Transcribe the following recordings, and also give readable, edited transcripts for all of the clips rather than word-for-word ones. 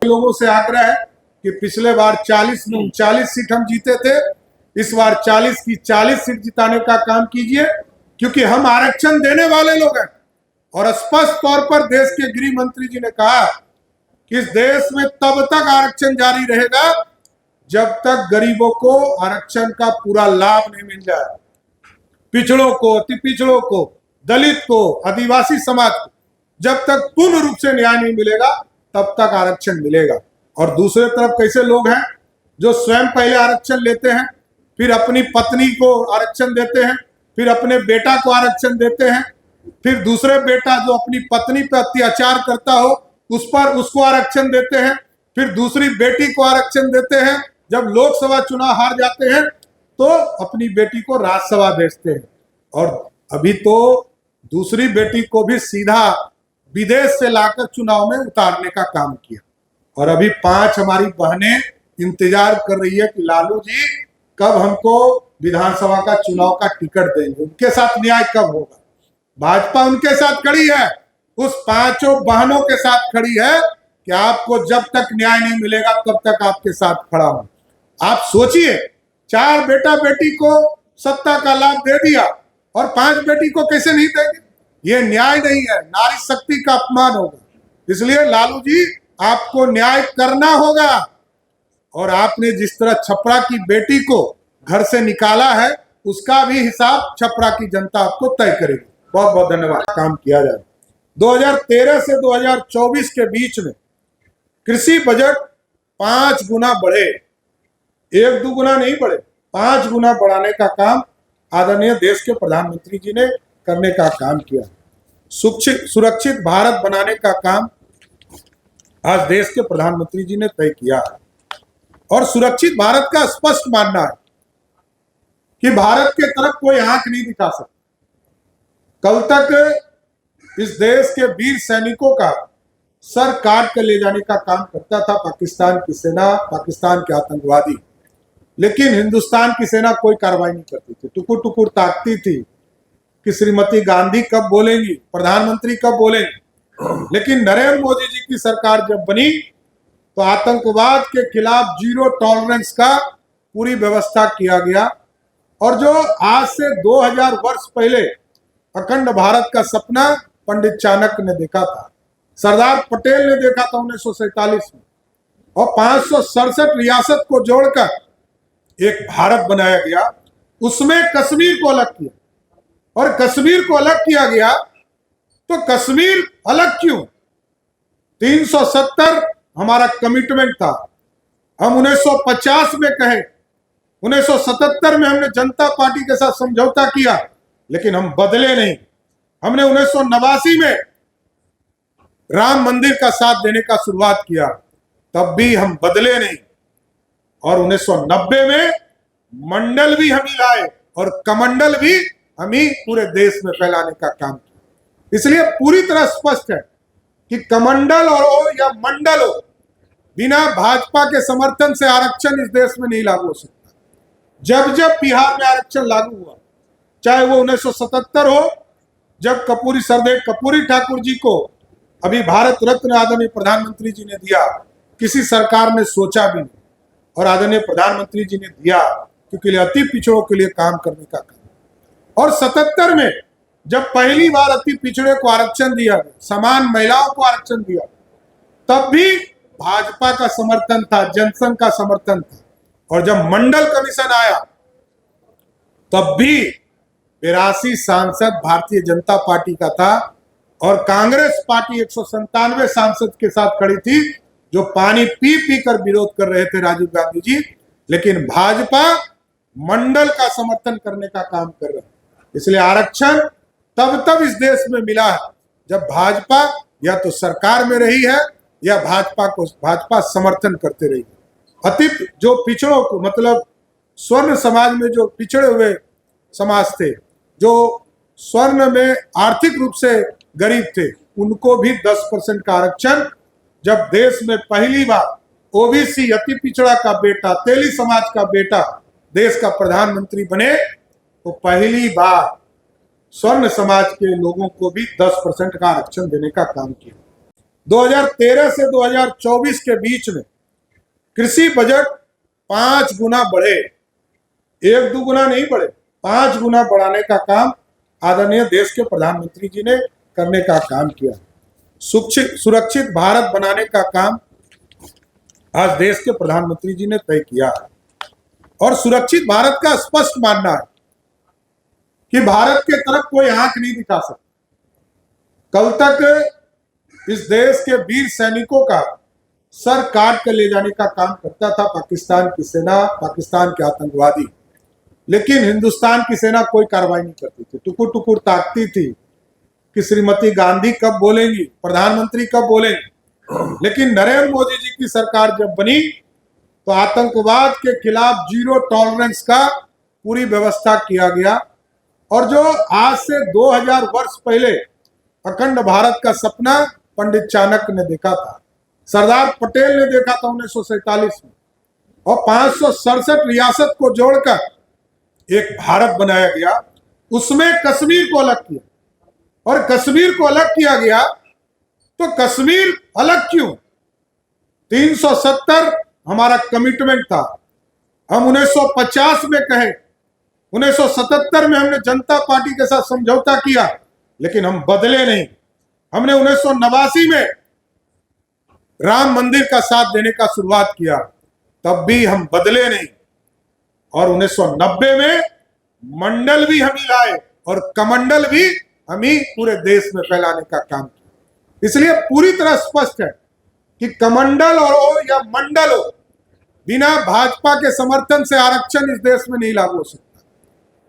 लोगों से आग्रह है कि पिछले बार 40 में 39 सीट हम जीते थे, इस बार 40 की 40 सीट जिताने का काम कीजिए, क्योंकि हम आरक्षण देने वाले लोग हैं। और स्पष्ट तौर पर देश के गृह मंत्री जी ने कहा कि इस देश में तब तक आरक्षण जारी रहेगा जब तक गरीबों को आरक्षण का पूरा लाभ नहीं मिल जाए। पिछड़ों को, अति पिछड़ों को, दलित को, आदिवासी समाज को जब तक पूर्ण रूप से न्याय नहीं मिलेगा तब तक आरक्षण मिलेगा। और दूसरे तरफ कैसे लोग हैं जो स्वयं पहले आरक्षण लेते हैं, फिर अपनी पत्नी को आरक्षण देते हैं, फिर अपने बेटा को आरक्षण देते हैं, फिर दूसरे बेटा जो अपनी पत्नी पर अत्याचार करता हो उस पर उसको आरक्षण देते हैं, फिर दूसरी बेटी को आरक्षण देते हैं। जब लोकसभा चुनाव हार जाते हैं तो अपनी बेटी को राज्यसभा भेजते हैं, और अभी तो दूसरी बेटी को भी सीधा विदेश से लाकर चुनाव में उतारने का काम किया। और अभी 5 हमारी बहनें इंतजार कर रही है कि लालू जी कब हमको विधानसभा का चुनाव का टिकट देंगे, उनके साथ न्याय कब होगा। भाजपा उनके साथ खड़ी है, उस 5 बहनों के साथ खड़ी है कि आपको जब तक न्याय नहीं मिलेगा तब तक आपके साथ खड़ा हूं। आप सोचिए, 4 बेटा बेटी को सत्ता का लाभ दे दिया और 5 बेटी को कैसे नहीं देंगे? ये न्याय नहीं है, नारी शक्ति का अपमान होगा। इसलिए लालू जी आपको न्याय करना होगा। और आपने जिस तरह छपरा की बेटी को घर से निकाला है उसका भी हिसाब छपरा की जनता आपको तय करेगी। बहुत बहुत धन्यवाद। काम किया जाए। 2013 से 2024 के बीच में कृषि बजट 5 गुना बढ़े, 1-2 गुना नहीं बढ़े, 5 गुना बढ़ाने का काम आदरणीय देश के प्रधानमंत्री जी ने करने का काम किया। सुरक्षित भारत बनाने का काम आज देश के प्रधानमंत्री जी ने तय किया है। और सुरक्षित भारत का स्पष्ट मानना है कि भारत के तरफ कोई आंख नहीं दिखा सकता। कल तक इस देश के वीर सैनिकों का सर काट कर ले जाने का काम करता था पाकिस्तान की सेना, पाकिस्तान के आतंकवादी, लेकिन हिंदुस्तान की सेना कोई कार्रवाई नहीं करती थी, टुकुर टुकुर ताकती थी कि श्रीमती गांधी कब बोलेंगी, प्रधानमंत्री कब बोलेंगे। लेकिन नरेंद्र मोदी जी की सरकार जब बनी तो आतंकवाद के खिलाफ 0 टॉलरेंस का पूरी व्यवस्था किया गया। और जो आज से 2000 वर्ष पहले अखंड भारत का सपना पंडित चाणक्य ने देखा था, सरदार पटेल ने देखा था 1947 में, और 567 रियासत को जोड़कर एक भारत बनाया गया, उसमें कश्मीर को अलग किया। और कश्मीर को अलग किया गया तो कश्मीर अलग क्यों? 370 हमारा कमिटमेंट था। हम 1950 में कहे, 1977 में हमने जनता पार्टी के साथ समझौता किया, लेकिन हम बदले नहीं। हमने 1989 में राम मंदिर का साथ देने का शुरुआत किया, तब भी हम बदले नहीं। और 1990 में मंडल भी हम ही लाए और कमंडल भी हम ही पूरे देश में फैलाने का काम किया। इसलिए पूरी तरह स्पष्ट है कि कमंडल हो या मंडल हो, बिना भाजपा के समर्थन से आरक्षण इस देश में नहीं लागू हो सकता। जब जब बिहार में आरक्षण लागू हुआ, चाहे वो 1977 हो, जब सरदेव कर्पूरी ठाकुर जी को अभी भारत रत्न आदरणीय प्रधानमंत्री जी ने दिया, किसी सरकार ने सोचा भी नहीं, और आदरणीय प्रधानमंत्री जी ने दिया क्योंकि अति पिछड़ों के लिए काम करने का काम। और 77 में जब पहली बार अति पिछड़े को आरक्षण दिया, समान महिलाओं को आरक्षण दिया, तब भी भाजपा का समर्थन था, जनसंघ का समर्थन था। और जब मंडल कमीशन आया तब भी 82 सांसद भारतीय जनता पार्टी का था, और कांग्रेस पार्टी 197 सांसद के साथ खड़ी थी जो पानी पी पी कर विरोध कर रहे थे राजीव गांधी जी। लेकिन भाजपा मंडल का समर्थन करने का काम कर रहा है। इसलिए आरक्षण तब इस देश में मिला है जब भाजपा या तो सरकार में रही है या भाजपा समर्थन करते रही है। अति जो पिछड़ों को, मतलब स्वर्ण समाज में जो पिछड़े हुए समाज थे, जो स्वर्ण में आर्थिक रूप से गरीब थे, उनको भी 10% का आरक्षण जब देश में पहली बार ओबीसी अति पिछड़ा का बेटा, तेली समाज का बेटा देश का प्रधानमंत्री बने, तो पहली बार स्वर्ण समाज के लोगों को भी 10% का आरक्षण देने का काम किया। 2013 से 2024 के बीच में कृषि बजट 5 गुना बढ़े, 1-2 गुना नहीं बढ़े, 5 गुना बढ़ाने का काम आदरणीय देश के प्रधानमंत्री जी ने करने का काम किया। सुरक्षित भारत बनाने का काम आज देश के प्रधानमंत्री जी ने तय किया है और सुरक्षित भारत का स्पष्ट मानना है कि भारत के तरफ कोई आंख नहीं दिखा सकता। कल तक इस देश के वीर सैनिकों का सर काट कर ले जाने का काम करता था पाकिस्तान की सेना, पाकिस्तान के आतंकवादी, लेकिन हिंदुस्तान की सेना कोई कार्रवाई नहीं करती थी, टुकुर टुकुर ताकती थी कि श्रीमती गांधी कब बोलेंगी, प्रधानमंत्री कब बोलेंगे। लेकिन नरेंद्र मोदी जी की सरकार जब बनी तो आतंकवाद के खिलाफ 0 टॉलरेंस का पूरी व्यवस्था किया गया और जो आज से 2000 वर्ष पहले अखंड भारत का सपना पंडित चाणक्य ने देखा था, सरदार पटेल ने देखा था 1947 में, और 567 रियासत को जोड़कर एक भारत बनाया गया। उसमें कश्मीर को अलग किया, और कश्मीर को अलग किया गया तो कश्मीर अलग क्यों? 370 हमारा कमिटमेंट था। हम 1950 में कहे, 1977 में हमने जनता पार्टी के साथ समझौता किया, लेकिन हम बदले नहीं। हमने 1989 में राम मंदिर का साथ देने का शुरुआत किया, तब भी हम बदले नहीं। और 1990 में मंडल भी हम ही लाए और कमंडल भी हम ही पूरे देश में फैलाने का काम किया। इसलिए पूरी तरह स्पष्ट है कि कमंडल हो या मंडल हो, बिना भाजपा के समर्थन से आरक्षण इस देश में नहीं लागू हो सकता।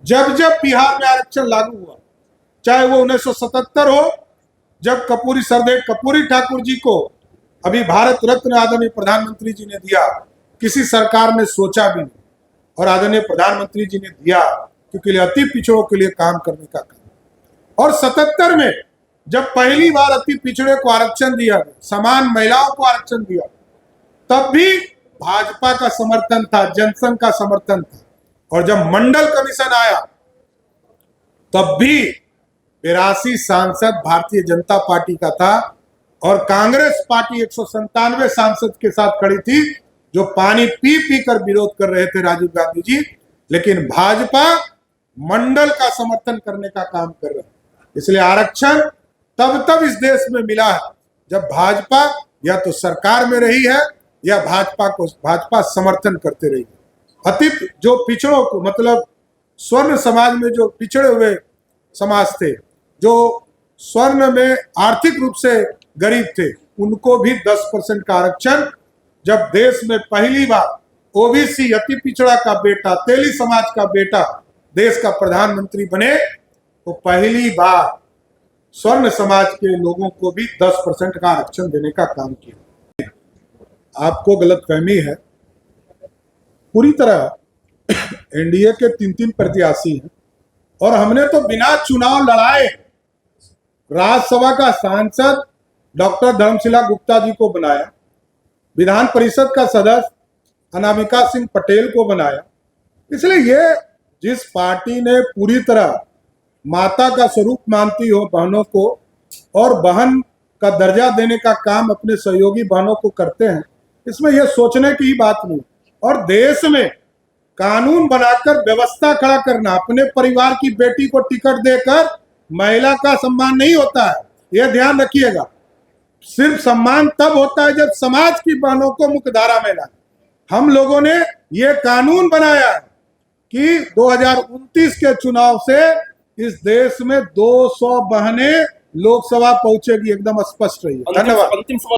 जब जब बिहार में आरक्षण लागू हुआ, चाहे वो 1977 हो, जब सरदेव कपूरी ठाकुर जी को अभी भारत रत्न आदरणीय प्रधानमंत्री जी ने दिया, किसी सरकार ने सोचा भी नहीं, और आदरणीय प्रधानमंत्री जी ने दिया क्योंकि अति पिछड़ों के लिए काम करने का काम। और 77 में जब पहली बार अति पिछड़े को आरक्षण दिया, समान महिलाओं को आरक्षण दिया, तब भी भाजपा का समर्थन था, जनसंघ का समर्थन था। और जब मंडल कमीशन आया, तब भी 82 सांसद भारतीय जनता पार्टी का था और कांग्रेस पार्टी 197 सांसद के साथ खड़ी थी, जो पानी पी पी कर विरोध कर रहे थे राजीव गांधी जी। लेकिन भाजपा मंडल का समर्थन करने का काम कर रहा है। इसलिए आरक्षण तब इस देश में मिला है जब भाजपा या तो सरकार में रही है या भाजपा समर्थन करते रही है। अति जो पिछड़ों को, मतलब स्वर्ण समाज में जो पिछड़े हुए समाज थे, जो स्वर्ण में आर्थिक रूप से गरीब थे, उनको भी 10% का आरक्षण जब देश में पहली बार ओबीसी अति पिछड़ा का बेटा, तेली समाज का बेटा देश का प्रधानमंत्री बने, तो पहली बार स्वर्ण समाज के लोगों को भी 10% का आरक्षण देने का काम किया। आपको गलतफहमी है, पूरी तरह एनडीए के 3 प्रत्याशी हैं और हमने तो बिना चुनाव लड़ाए राज्यसभा का सांसद डॉक्टर धर्मशिला गुप्ता जी को बनाया, विधान परिषद का सदस्य अनामिका सिंह पटेल को बनाया। इसलिए ये जिस पार्टी ने पूरी तरह माता का स्वरूप मानती हो बहनों को और बहन का दर्जा देने का काम अपने सहयोगी बहनों को करते हैं, इसमें यह सोचने की ही बात नहीं। और देश में कानून बनाकर व्यवस्था खड़ा करना, अपने परिवार की बेटी को टिकट देकर महिला का सम्मान नहीं होता है, यह ध्यान रखिएगा। सिर्फ सम्मान तब होता है जब समाज की बहनों को मुख्यधारा में लाए। हम लोगों ने ये कानून बनाया है कि 2029 के चुनाव से इस देश में 200 बहनें लोकसभा पहुंचेगी, एकदम स्पष्ट रही है। धन्यवाद।